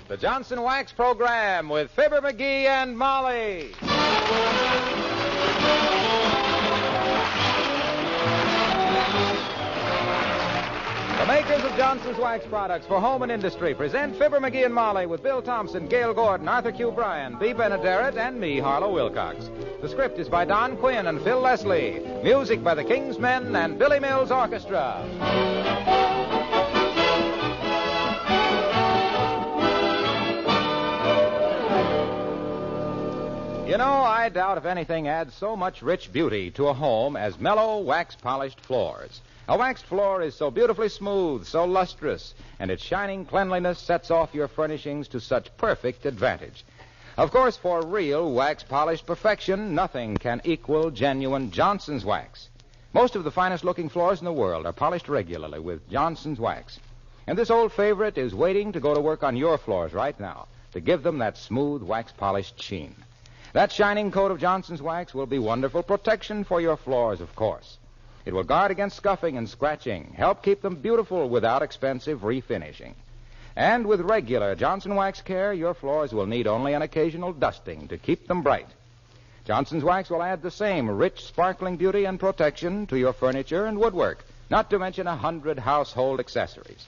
The Johnson Wax Program with Fibber, McGee, and Molly. The makers of Johnson's Wax products for home and industry present Fibber, McGee, and Molly with Bill Thompson, Gail Gordon, Arthur Q. Bryan, B. Benaderet, and me, Harlow Wilcox. The script is by Don Quinn and Phil Leslie. Music by the King's Men and Billy Mills Orchestra. You know, I doubt if anything adds so much rich beauty to a home as mellow, wax-polished floors. A waxed floor is so beautifully smooth, so lustrous, and its shining cleanliness sets off your furnishings to such perfect advantage. Of course, for real wax-polished perfection, nothing can equal genuine Johnson's Wax. Most of the finest-looking floors in the world are polished regularly with Johnson's Wax. And this old favorite is waiting to go to work on your floors right now to give them that smooth, wax-polished sheen. That shining coat of Johnson's Wax will be wonderful protection for your floors, of course. It will guard against scuffing and scratching, help keep them beautiful without expensive refinishing. And with regular Johnson Wax care, your floors will need only an occasional dusting to keep them bright. Johnson's Wax will add the same rich, sparkling beauty and protection to your furniture and woodwork, not to mention 100 household accessories.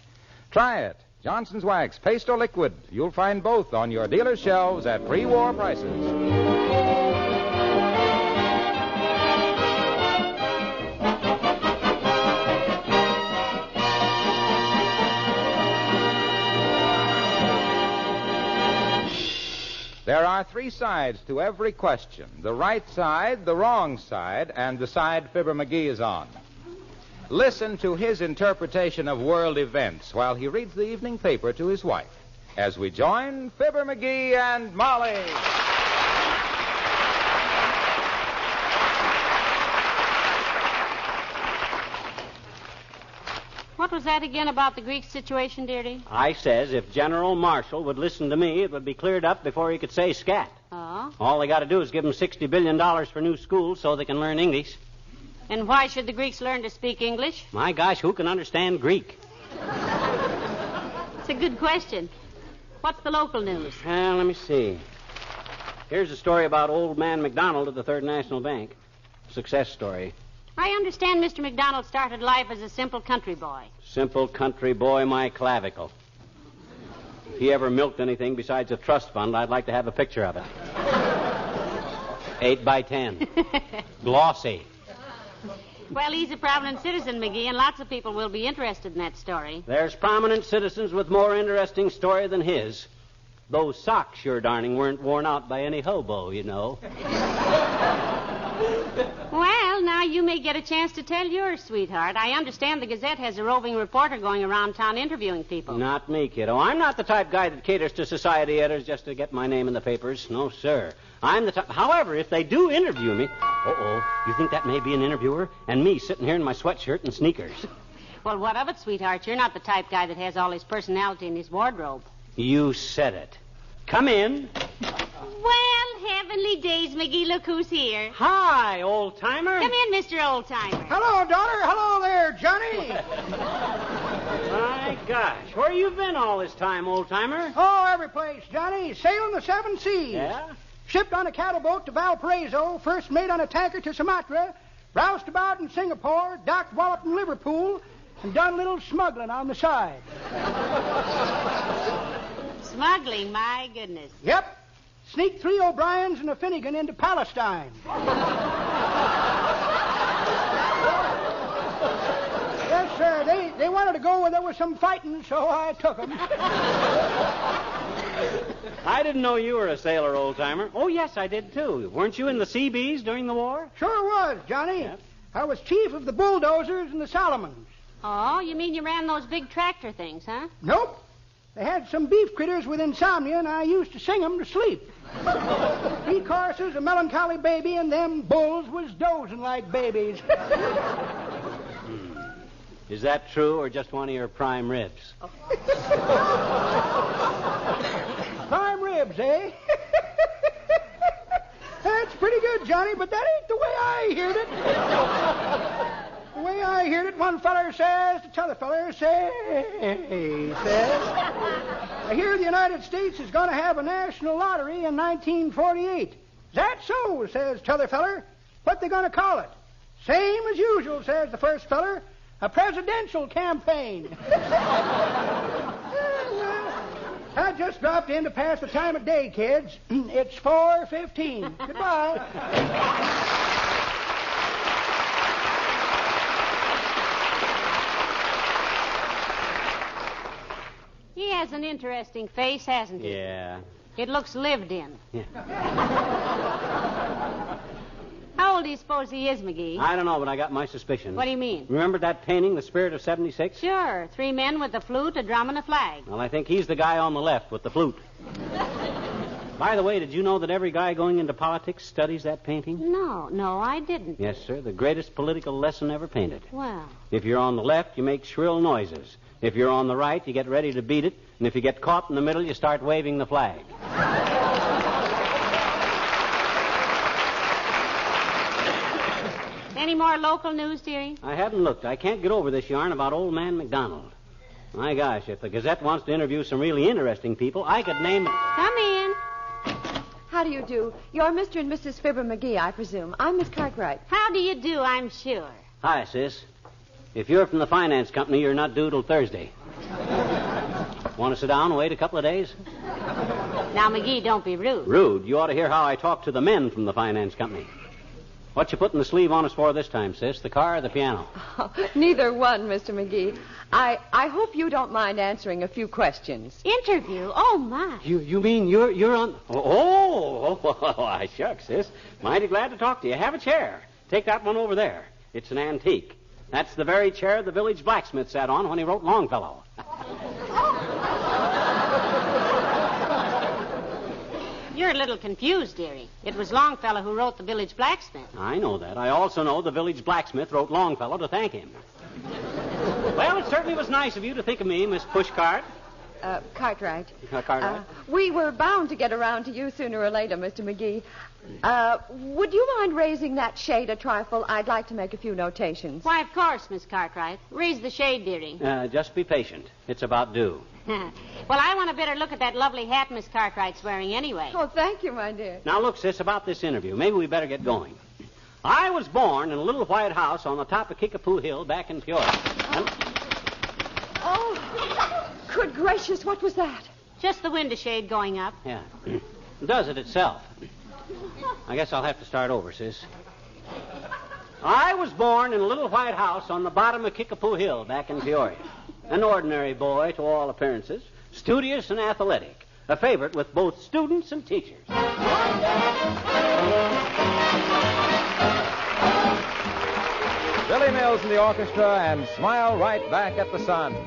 Try it. Johnson's Wax, paste or liquid. You'll find both on your dealer's shelves at pre-war prices. There are three sides to every question. The right side, the wrong side, and the side Fibber McGee is on. Listen to his interpretation of world events while he reads the evening paper to his wife as we join Fibber McGee and Molly. What was that again about the Greek situation, dearie? I says if General Marshall would listen to me, it would be cleared up before he could say scat. Oh? All they got to do is give them $60 billion for new schools so they can learn English. And why should the Greeks learn to speak English? My gosh, who can understand Greek? It's a good question. What's the local news? Well, let me see. Here's a story about old man McDonald at the Third National Bank. Success story. I understand Mr. McDonald started life as a simple country boy. Simple country boy, my clavicle. If he ever milked anything besides a trust fund, I'd like to have a picture of it. 8 by 10. Glossy. Well, he's a prominent citizen, McGee, and lots of people will be interested in that story. There's prominent citizens with more interesting story than his. Those socks, sure darning, weren't worn out by any hobo, you know. Well, now you may get a chance to tell yours, sweetheart. I understand the Gazette has a roving reporter going around town interviewing people. Not me, kiddo. I'm not the type guy that caters to society editors just to get my name in the papers. No, sir. I'm the type... However, if they do interview me... Uh-oh. You think that may be an interviewer? And me sitting here in my sweatshirt and sneakers. Well, what of it, sweetheart? You're not the type guy that has all his personality in his wardrobe. You said it. Come in. Well, heavenly days, McGee. Look who's here. Hi, old-timer. Come in, Mr. Old-timer. Hello, daughter. Hello there, Johnny. My gosh. Where you been all this time, old-timer? Oh, every place, Johnny. Sailing the 7 seas. Yeah? Shipped on a cattle boat to Valparaiso. First mate on a tanker to Sumatra. Roused about in Singapore. Docked walloped in Liverpool. And done a little smuggling on the side. Smuggling, my goodness. Yep. Sneaked 3 O'Briens and a Finnegan into Palestine. Yes, sir. They wanted to go where there was some fighting, so I took them. I didn't know you were a sailor, old-timer. Oh, yes, I did, too. Weren't you in the Seabees during the war? Sure was, Johnny. Yep. I was chief of the bulldozers and the Solomons. Oh, you mean you ran those big tractor things, huh? Nope. They had some beef critters with insomnia, and I used to sing 'em to sleep. 3 courses, a melancholy baby, and them bulls was dozing like babies. Is that true or just one of your prime ribs? Prime ribs, eh? That's pretty good, Johnny, but that ain't the way I heard it. The way I heard it, one feller says, the t'other feller says, I hear the United States is going to have a national lottery in 1948. Is that so, says t'other feller. What they going to call it? Same as usual, says the first feller. A presidential campaign. I just dropped in to pass the time of day, kids. It's 4:15. Goodbye. He has an interesting face, hasn't he? Yeah. It looks lived in. Yeah. How old do you suppose he is, McGee? I don't know, but I got my suspicions. What do you mean? Remember that painting, The Spirit of 76? Sure. 3 men with a flute, a drum, and a flag. Well, I think he's the guy on the left with the flute. By the way, did you know that every guy going into politics studies that painting? No, I didn't. Yes, sir. The greatest political lesson ever painted. Well, If you're on the left, you make shrill noises. If you're on the right, you get ready to beat it. And if you get caught in the middle, you start waving the flag. any more local news, dearie? I haven't looked. I can't get over this yarn about old man McDonald. My gosh, if the Gazette wants to interview some really interesting people, I could name it. Come in. How do you do? You're Mr. and Mrs. Fibber McGee, I presume. I'm Miss Cartwright. How do you do, I'm sure. Hi, sis. If you're from the finance company, you're not due till Thursday. Want to sit down and wait a couple of days? Now, McGee, don't be rude. Rude? You ought to hear how I talk to the men from the finance company. What you putting the sleeve on us for this time, sis? The car or the piano? Oh, neither one, Mr. McGee. I hope you don't mind answering a few questions. Interview? Oh, my. You mean you're on... Oh, shucks, sis. Mighty glad to talk to you. Have a chair. Take that one over there. It's an antique. That's the very chair the village blacksmith sat on when he wrote Longfellow. You're a little confused, dearie. It was Longfellow who wrote the village blacksmith. I know that. I also know the village blacksmith wrote Longfellow to thank him. Well, it certainly was nice of you to think of me, Miss Pushcart. Cartwright. Cartwright? We were bound to get around to you sooner or later, Mr. McGee. Would you mind raising that shade a trifle? I'd like to make a few notations. Why, of course, Miss Cartwright. Raise the shade, dearie. Just be patient. It's about due. Well, I want a better look at that lovely hat Miss Cartwright's wearing anyway. Oh, thank you, my dear. Now, look, sis, about this interview. Maybe we better get going. I was born in a little white house on the top of Kickapoo Hill back in Peoria. Oh, good gracious, what was that? Just the window shade going up. Yeah. Does it itself. I guess I'll have to start over, sis. I was born in a little white house on the bottom of Kickapoo Hill back in Peoria. An ordinary boy to all appearances, studious and athletic, a favorite with both students and teachers. Billy Mills in the orchestra and Smile Right Back at the Sun.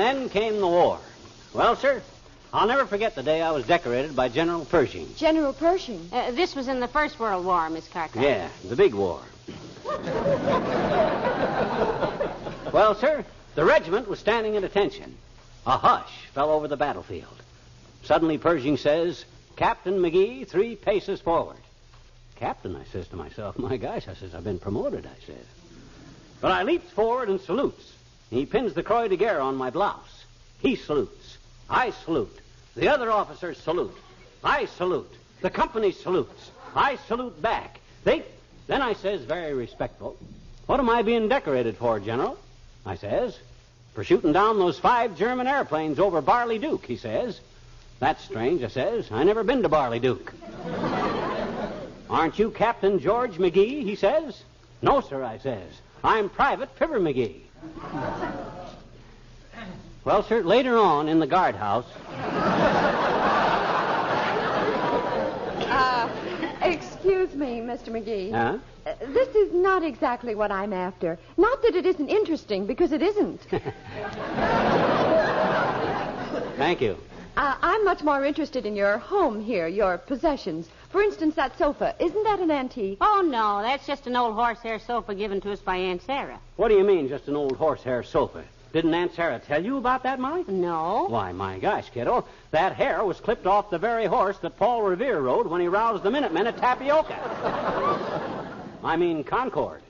then came the war. Well, sir, I'll never forget the day I was decorated by General Pershing. General Pershing? This was in the First World War, Miss Cartwright. Yeah, the big war. Well, sir, the regiment was standing at attention. A hush fell over the battlefield. Suddenly Pershing says, "Captain McGee, 3 paces forward." "Captain," I says to myself, "my gosh," I says, "I've been promoted," I says. But I leaps forward and salutes. He pins the Croix de Guerre on my blouse. He salutes. I salute. The other officers salute. I salute. The company salutes. I salute back. Then I says, very respectful, "What am I being decorated for, General?" I says, "For shooting down those 5 German airplanes over Barley Duke," he says. "That's strange," I says. "I never been to Barley Duke." "Aren't you Captain George McGee?" he says. "No, sir," I says. "I'm Private Fibber McGee." Well, sir, later on in the guardhouse... Excuse me, Mr. McGee. Huh? This is not exactly what I'm after. Not that it isn't interesting, because it isn't. Thank you. I'm much more interested in your home here, your possessions. For instance, that sofa. Isn't that an antique? Oh, no, that's just an old horsehair sofa given to us by Aunt Sarah. What do you mean, just an old horsehair sofa? Didn't Aunt Sarah tell you about that, Molly? No. Why, my gosh, kiddo, that hair was clipped off the very horse that Paul Revere rode when he roused the Minutemen at Tapioca. I mean, Concord.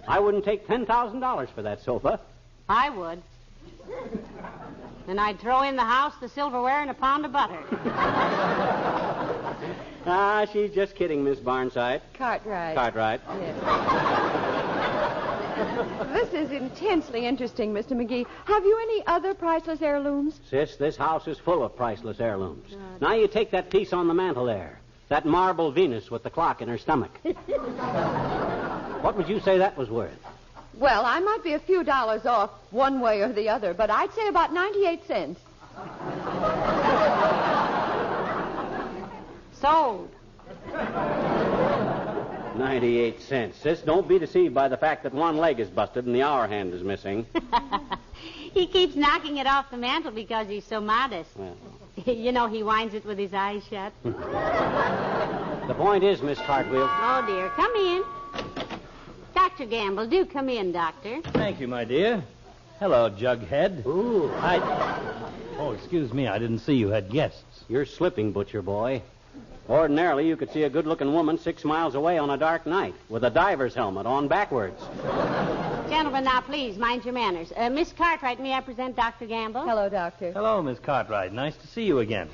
I wouldn't take $10,000 for that sofa. I would. And I'd throw in the house, the silverware, and a pound of butter. She's just kidding, Miss Barnside. Cartwright. Cartwright. Yes. This is intensely interesting, Mr. McGee. Have you any other priceless heirlooms? Sis, this house is full of priceless heirlooms. Now you take that piece on the mantel there. That marble Venus with the clock in her stomach. What would you say that was worth? Well, I might be a few dollars off one way or the other, but I'd say about 98 cents. Sold. 98 cents. Sis, don't be deceived by the fact that one leg is busted and the hour hand is missing. He keeps knocking it off the mantel because he's so modest. Well. You know, he winds it with his eyes shut. The point is, Miss Cartwheel... Oh, dear. Come in. Dr. Gamble, do come in, Doctor. Thank you, my dear. Hello, Jughead. Ooh. Oh, excuse me. I didn't see you had guests. You're slipping, butcher boy. Ordinarily, you could see a good-looking woman 6 miles away on a dark night with a diver's helmet on backwards. Gentlemen, now, please, mind your manners. Miss Cartwright, may I present Dr. Gamble? Hello, Doctor. Hello, Miss Cartwright. Nice to see you again.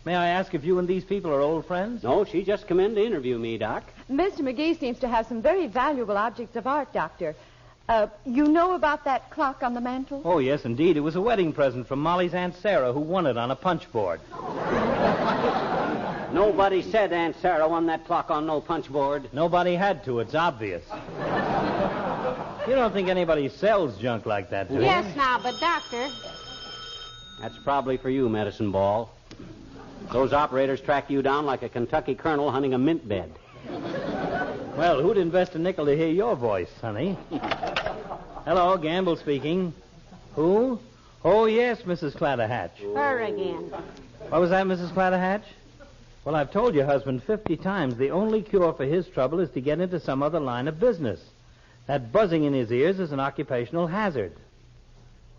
May I ask if you and these people are old friends? No, she just come in to interview me, Doc. Mr. McGee seems to have some very valuable objects of art, Doctor. You know about that clock on the mantel? Oh, yes, indeed. It was a wedding present from Molly's Aunt Sarah, who won it on a punch board. Nobody said Aunt Sarah won that clock on no punch board. Nobody had to. It's obvious. You don't think anybody sells junk like that, do you? Yes, now, but, Doctor... That's probably for you, Medicine Ball. Those operators track you down like a Kentucky colonel hunting a mint bed. Well, who'd invest a nickel to hear your voice, honey? Hello, Gamble speaking. Who? Oh, yes, Mrs. Clatterhatch. Her again. What was that, Mrs. Clatterhatch? Well, I've told your husband 50 times the only cure for his trouble is to get into some other line of business. That buzzing in his ears is an occupational hazard.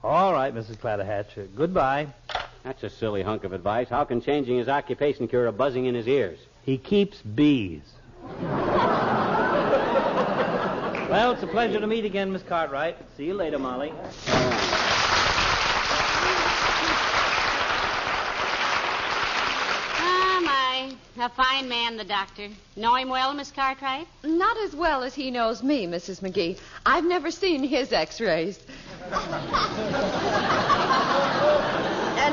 All right, Mrs. Clatterhatch. Goodbye. That's a silly hunk of advice. How can changing his occupation cure a buzzing in his ears? He keeps bees. Well, it's a pleasure to meet again, Miss Cartwright. See you later, Molly. A fine man, the doctor. Know him well, Miss Cartwright? Not as well as he knows me, Mrs. McGee. I've never seen his x-rays.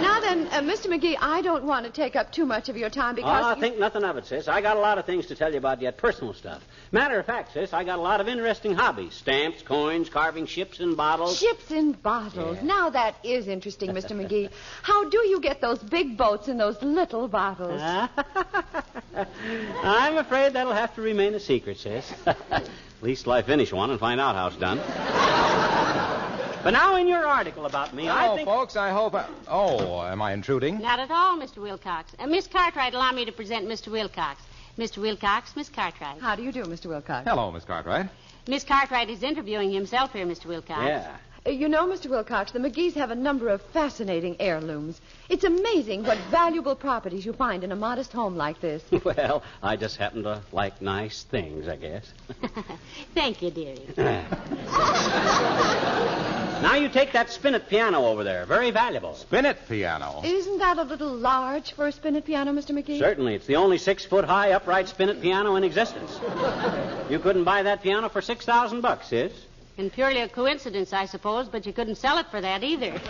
Now then, Mr. McGee, I don't want to take up too much of your time because... think nothing of it, sis. I got a lot of things to tell you about yet, personal stuff. Matter of fact, sis, I got a lot of interesting hobbies. Stamps, coins, carving ships in bottles. Ships in bottles. Yeah. Now that is interesting, Mr. McGee. How do you get those big boats in those little bottles? I'm afraid that'll have to remain a secret, sis. At least till I finish one and find out how it's done. But now in your article about me, I think... folks, I hope... Oh, am I intruding? Not at all, Mr. Wilcox. Miss Cartwright, allow me to present Mr. Wilcox. Mr. Wilcox, Miss Cartwright. How do you do, Mr. Wilcox? Hello, Miss Cartwright. Miss Cartwright is interviewing himself here, Mr. Wilcox. Yeah. You know, Mr. Wilcox, the McGees have a number of fascinating heirlooms. It's amazing what valuable properties you find in a modest home like this. Well, I just happen to like nice things, I guess. Thank you, dearie. Now you take that spinet piano over there. Very valuable. Spinet piano. Isn't that a little large for a spinet piano, Mr. McGee? Certainly. It's the only 6-foot-high upright spinet piano in existence. You couldn't buy that piano for $6,000, sis. And purely a coincidence, I suppose, but you couldn't sell it for that either.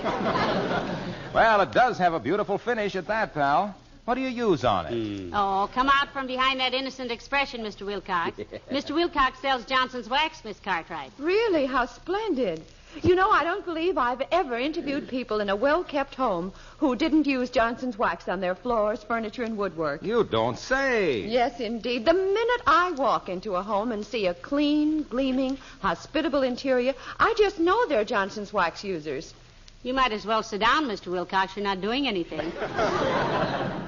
Well, it does have a beautiful finish at that, pal. What do you use on it? Oh, come out from behind that innocent expression, Mr. Wilcox. Mr. Wilcox sells Johnson's wax, Miss Cartwright. Really? How splendid. You know, I don't believe I've ever interviewed people in a well-kept home who didn't use Johnson's wax on their floors, furniture, and woodwork. You don't say. Yes, indeed. The minute I walk into a home and see a clean, gleaming, hospitable interior, I just know they're Johnson's wax users. You might as well sit down, Mr. Wilcox. You're not doing anything.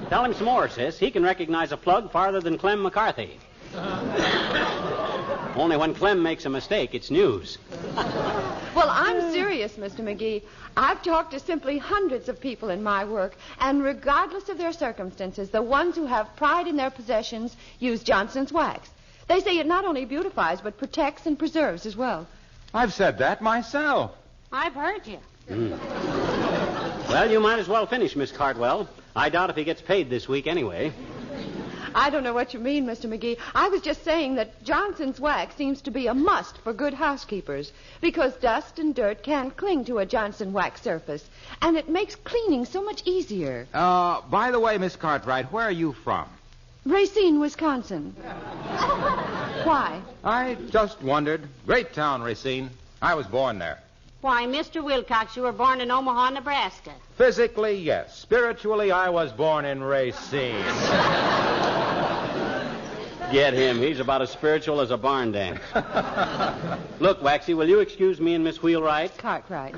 Tell him some more, sis. He can recognize a plug farther than Clem McCarthy. Only when Clem makes a mistake, it's news. Well, I'm serious, Mr. McGee. I've talked to simply hundreds of people in my work, and regardless of their circumstances, the ones who have pride in their possessions use Johnson's wax. They say it not only beautifies, but protects and preserves as well. I've said that myself. I've heard you. Well, you might as well finish, Miss Cartwell. I doubt if he gets paid this week anyway. I don't know what you mean, Mr. McGee. I was just saying that Johnson's wax seems to be a must for good housekeepers because dust and dirt can't cling to a Johnson wax surface, and it makes cleaning so much easier. By the way, Miss Cartwright, where are you from? Racine, Wisconsin. Why? I just wondered. Great town, Racine. I was born there. Why, Mr. Wilcox, you were born in Omaha, Nebraska. Physically, yes. Spiritually, I was born in Racine. Get him. He's about as spiritual as a barn dance. Look, Waxy, will you excuse me and Miss Wheelwright? Cartwright.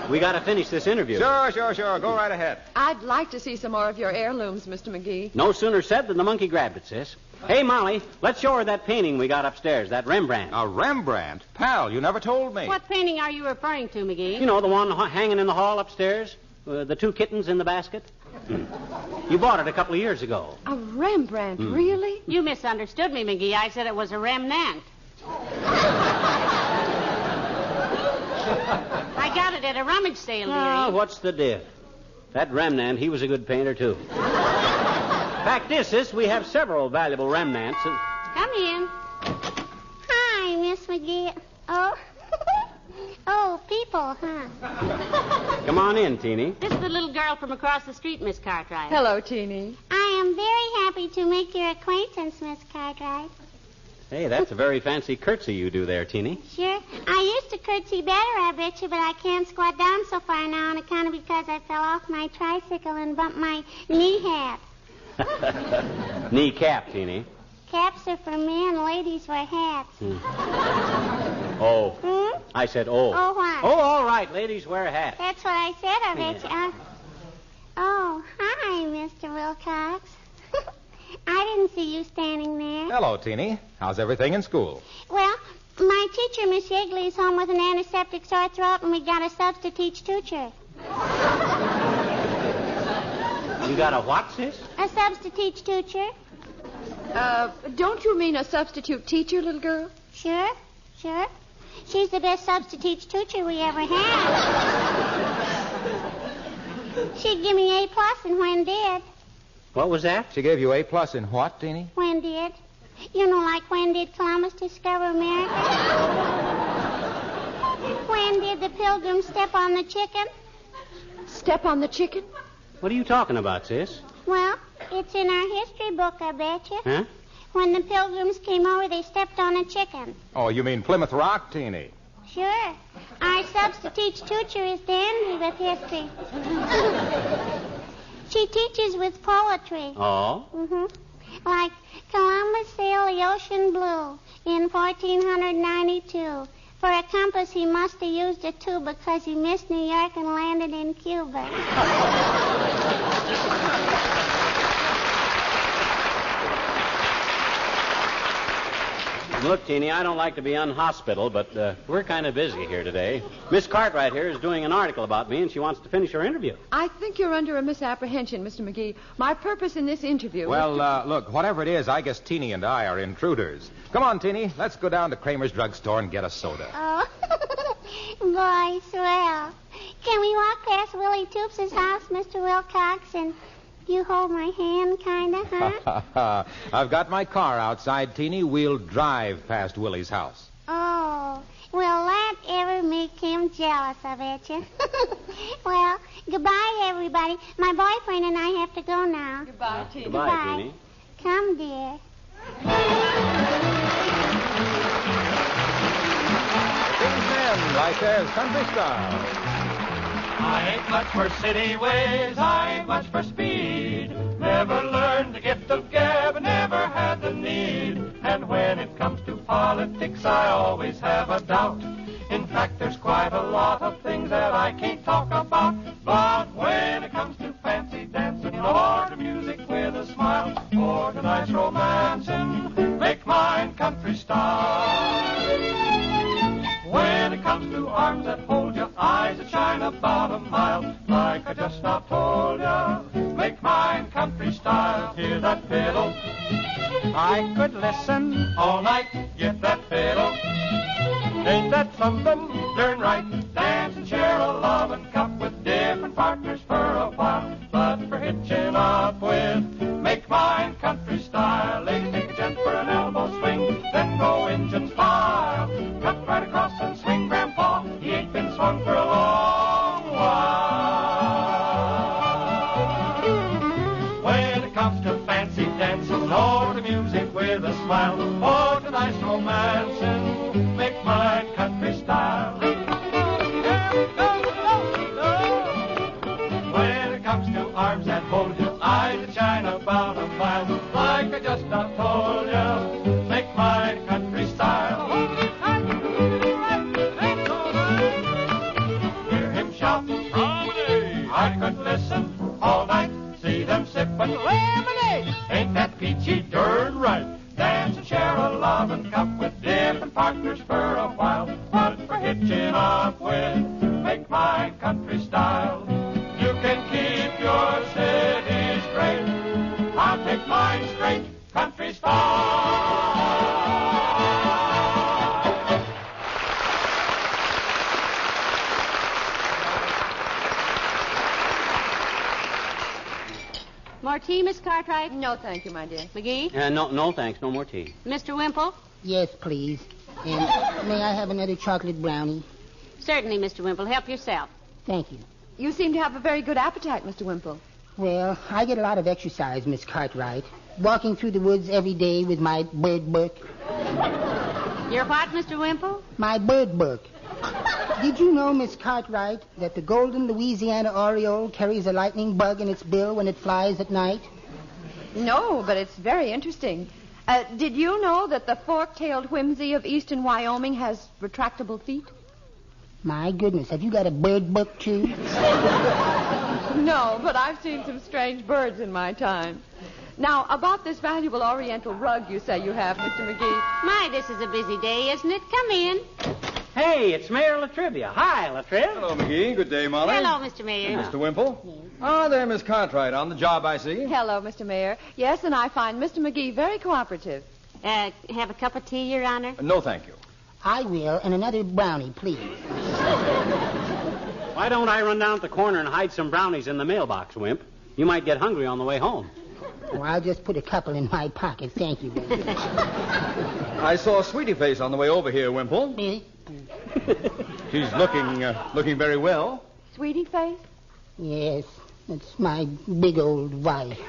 We got to finish this interview. Sure. Go right ahead. I'd like to see some more of your heirlooms, Mr. McGee. No sooner said than the monkey grabbed it, sis. Hey, Molly, let's show her that painting we got upstairs, that Rembrandt. A Rembrandt? Pal, you never told me. What painting are you referring to, McGee? You know, the one hanging in the hall upstairs? The two kittens in the basket? You bought it a couple of years ago. A Rembrandt, really? You misunderstood me, McGee. I said it was a remnant. I got it at a rummage sale, dearie. What's the diff? That Remnant, he was a good painter, too. Fact is, sis, we have several valuable remnants. Come in. Hi, Miss McGee. Oh. Oh, people, huh? Come on in, Teeny. This is the little girl from across the street, Miss Cartwright. Hello, Teeny. I am very happy to make your acquaintance, Miss Cartwright. Hey, that's a very fancy curtsy you do there, Teeny. Sure. I used to curtsy better, I bet you, but I can't squat down so far now on account of because I fell off my tricycle and bumped my knee hat. Knee cap, Teeny. Caps are for men, ladies wear hats. Oh. Hmm? I said oh. Oh, what? Oh, all right, ladies wear hats. That's what I said, I bet you. Oh, hi, Mr. Wilcox. I didn't see you standing there. Hello, Teeny. How's everything in school? Well, my teacher, Miss Yegley, is home with an antiseptic sore throat, and we got a substitute teacher. You got a what, sis? A substitute teacher? Don't you mean a substitute teacher, little girl? Sure. She's the best substitute teacher we ever had. She'd give me A+ and when did. What was that? She gave you A+ in what, Teeny? When did. You know, like when did Columbus discover America? When did the Pilgrims step on the chicken? Step on the chicken? What are you talking about, sis? Well, it's in our history book, I bet you. Huh? When the Pilgrims came over, they stepped on a chicken. Oh, you mean Plymouth Rock, Teeny? Sure. Our substitute teacher is dandy with history. She teaches with poetry. Oh? Like Columbus sailed the ocean blue in 1492. For a compass, he must have used a tube because he missed New York and landed in Cuba. Look, Teeny, I don't like to be unhospitable, but we're kind of busy here today. Miss Cartwright here is doing an article about me, and she wants to finish her interview. I think you're under a misapprehension, Mr. McGee. My purpose in this interview... Well, look, whatever it is, I guess Teeny and I are intruders. Come on, Teeny. Let's go down to Kramer's drugstore and get a soda. Oh, boy, swell. Can we walk past Willie Toops' house, Mr. Wilcox, and you hold my hand, kind of, huh? I've got my car outside, Teeny. We'll drive past Willie's house. Oh, will that ever make him jealous, I bet you? Well, goodbye, everybody. My boyfriend and I have to go now. Goodbye, Teeny. Goodbye, Teeny. Come, dear. These men, right there's Country Style. I ain't much for city ways, I ain't much for speed. Never learned the gift of gab, never had the need. And when it comes to politics, I always have a doubt. In fact, there's quite a lot of things that I can't talk about. But when it comes to fancy dancing, or to music with a smile, or to nice romancing, make mine country style. When it comes to arms that hold you, eyes that shine about a mile, like I just now told you, make mine country style. Hear that fiddle? I could listen all night. Get that fiddle? Ain't that something? Learn right. Dance and share a loving cup with different partners for a while. But for hitching up with, make mine country style. Lady, take a gent for an elbow swing, then go engine style. Cut right across and swing, Grandpa. He ain't been swung for a long while. When it comes to fancy dancing, or to music with a smile, or to nice romancing, make mine country style. When it comes to arms that hold you, eyes that shine about a mile, like I just now told you, make mine country style. Hear him shout, promenade. I could listen all night, see them sipping lemonade. Ain't that peachy darn right? Dance and share a loving cup with different partners for a while. But for hitching up with, make my country style. You can keep your city straight. I'll take mine straight, country style. More tea, Miss Cartwright? No, thank you, my dear. McGee? No, thanks. No more tea. Mr. Wimple? Yes, please. And may I have another chocolate brownie? Certainly, Mr. Wimple. Help yourself. Thank you. You seem to have a very good appetite, Mr. Wimple. Well, I get a lot of exercise, Miss Cartwright. Walking through the woods every day with my bird book. Your what, Mr. Wimple? My bird book. Did you know, Miss Cartwright, that the golden Louisiana oriole carries a lightning bug in its bill when it flies at night? No, but it's very interesting. Did you know that the fork-tailed whimsy of eastern Wyoming has retractable feet? My goodness, have you got a bird book, too? No, but I've seen some strange birds in my time. Now, about this valuable oriental rug you say you have, Mr. McGee. My, this is a busy day, isn't it? Come in. Hey, it's Mayor Latrivia. Hi, Latriv. Hello, McGee. Good day, Molly. Hello, Mr. Mayor. Mr. Wimple. Ah, there, Miss Cartwright. On the job, I see. Hello, Mr. Mayor. Yes, and I find Mr. McGee very cooperative. Have a cup of tea, Your Honor? No, thank you. I will, and another brownie, please. Why don't I run down to the corner and hide some brownies in the mailbox, Wimp? You might get hungry on the way home. Well, I'll just put a couple in my pocket. Thank you, baby. I saw Sweetie Face on the way over here, Wimple. Me? She's looking very well. Sweetie face? Yes, it's my big old wife.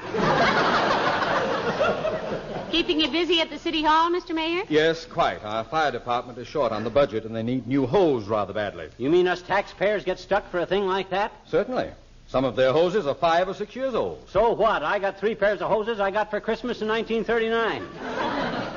Keeping you busy at the City Hall, Mr. Mayor? Yes, quite. Our fire department is short on the budget, and they need new hose rather badly. You mean us taxpayers get stuck for a thing like that? Certainly. Some of their hoses are 5 or 6 years old. So what? I got 3 pairs of hoses I got for Christmas in 1939.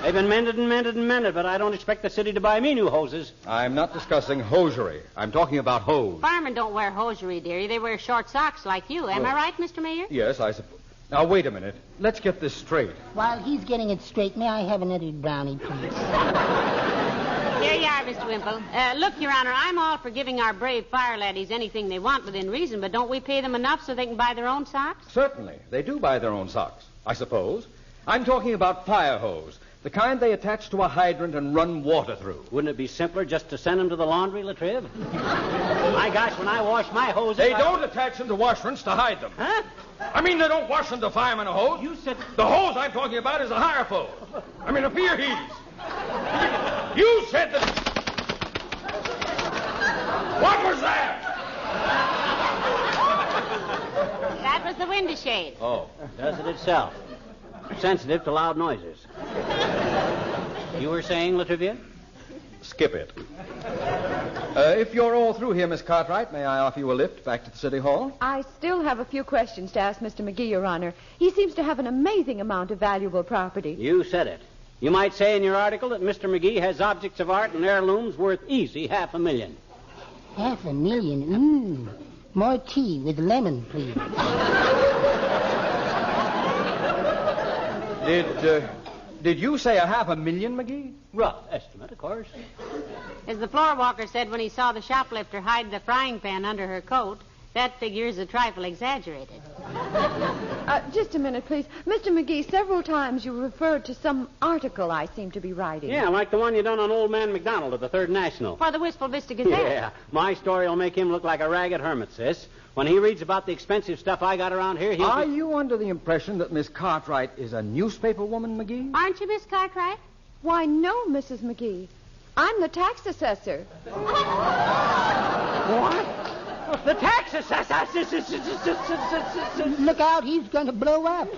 They've been mended and mended and mended, but I don't expect the city to buy me new hoses. I'm not discussing hosiery. I'm talking about hose. Firemen don't wear hosiery, dearie. They wear short socks like you. Am I right, Mr. Mayor? Yes, I suppose. Now, wait a minute. Let's get this straight. While he's getting it straight, may I have another brownie, please? Here you are, Mr. Wimple. Look, Your Honor, I'm all for giving our brave fire laddies anything they want within reason, but don't we pay them enough so they can buy their own socks? Certainly. They do buy their own socks, I suppose. I'm talking about fire hose. The kind they attach to a hydrant and run water through. Wouldn't it be simpler just to send them to the laundry, Latriv? My gosh, when I wash my hoses... They don't attach them to washrints to hide them. Huh? I mean, they don't wash them to firemen a hose. You said... The hose I'm talking about is a higher hose. I mean, a pier heaves. You said that... What was that? That was the window shade. Oh, does it itself. Sensitive to loud noises. You were saying, Latrivia? Skip it. If you're all through here, Miss Cartwright, may I offer you a lift back to the City Hall? I still have a few questions to ask Mr. McGee, Your Honor. He seems to have an amazing amount of valuable property. You said it. You might say in your article that Mr. McGee has objects of art and heirlooms worth easy $500,000. $500,000? More tea with lemon, please. Did you say $500,000, McGee? Rough estimate, of course. As the floor walker said when he saw the shoplifter hide the frying pan under her coat, that figure is a trifle exaggerated. Just a minute, please. Mr. McGee, several times you referred to some article I seem to be writing. Yeah, like the one you done on Old Man McDonald of the Third National. For the Wistful Vista Gazette. Yeah, my story will make him look like a ragged hermit, sis. When he reads about the expensive stuff I got around here, Are you under the impression that Miss Cartwright is a newspaper woman, McGee? Aren't you, Miss Cartwright? Why, no, Mrs. McGee. I'm the tax assessor. What? The tax assessor! Look out, he's going to blow up.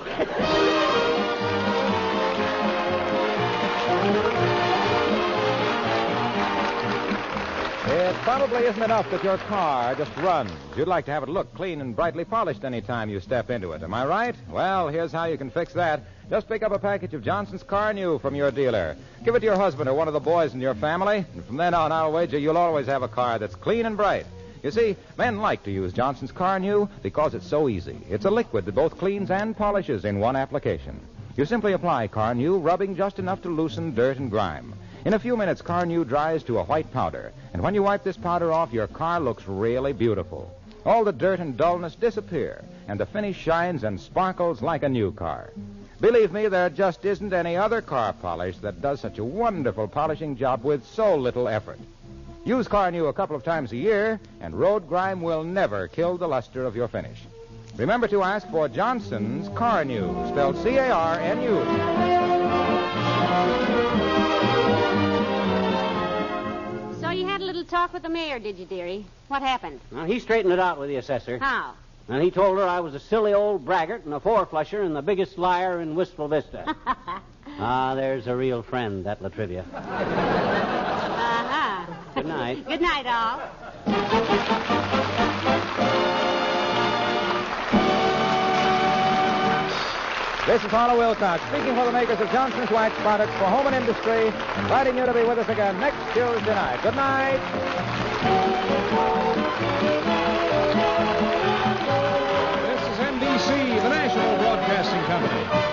It probably isn't enough that your car just runs. You'd like to have it look clean and brightly polished any time you step into it. Am I right? Well, here's how you can fix that. Just pick up a package of Johnson's Car New from your dealer. Give it to your husband or one of the boys in your family, and from then on, I'll wager you'll always have a car that's clean and bright. You see, men like to use Johnson's Car New because it's so easy. It's a liquid that both cleans and polishes in one application. You simply apply Car New, rubbing just enough to loosen dirt and grime. In a few minutes, Car New dries to a white powder, and when you wipe this powder off, your car looks really beautiful. All the dirt and dullness disappear, and the finish shines and sparkles like a new car. Believe me, there just isn't any other car polish that does such a wonderful polishing job with so little effort. Use Car New a couple of times a year, and road grime will never kill the luster of your finish. Remember to ask for Johnson's Car New, spelled C-A-R-N-U. So you had a little talk with the mayor, did you, dearie? What happened? Well, he straightened it out with the assessor. How? And he told her I was a silly old braggart and a four-flusher and the biggest liar in Wistful Vista. There's a real friend, that Latrivia. Uh-huh. Good night. Good night, all. This is Harlow Wilcox, speaking for the makers of Johnson's Wax Products for Home and Industry, inviting you to be with us again next Tuesday night. Good night. This is NBC, the national broadcasting company.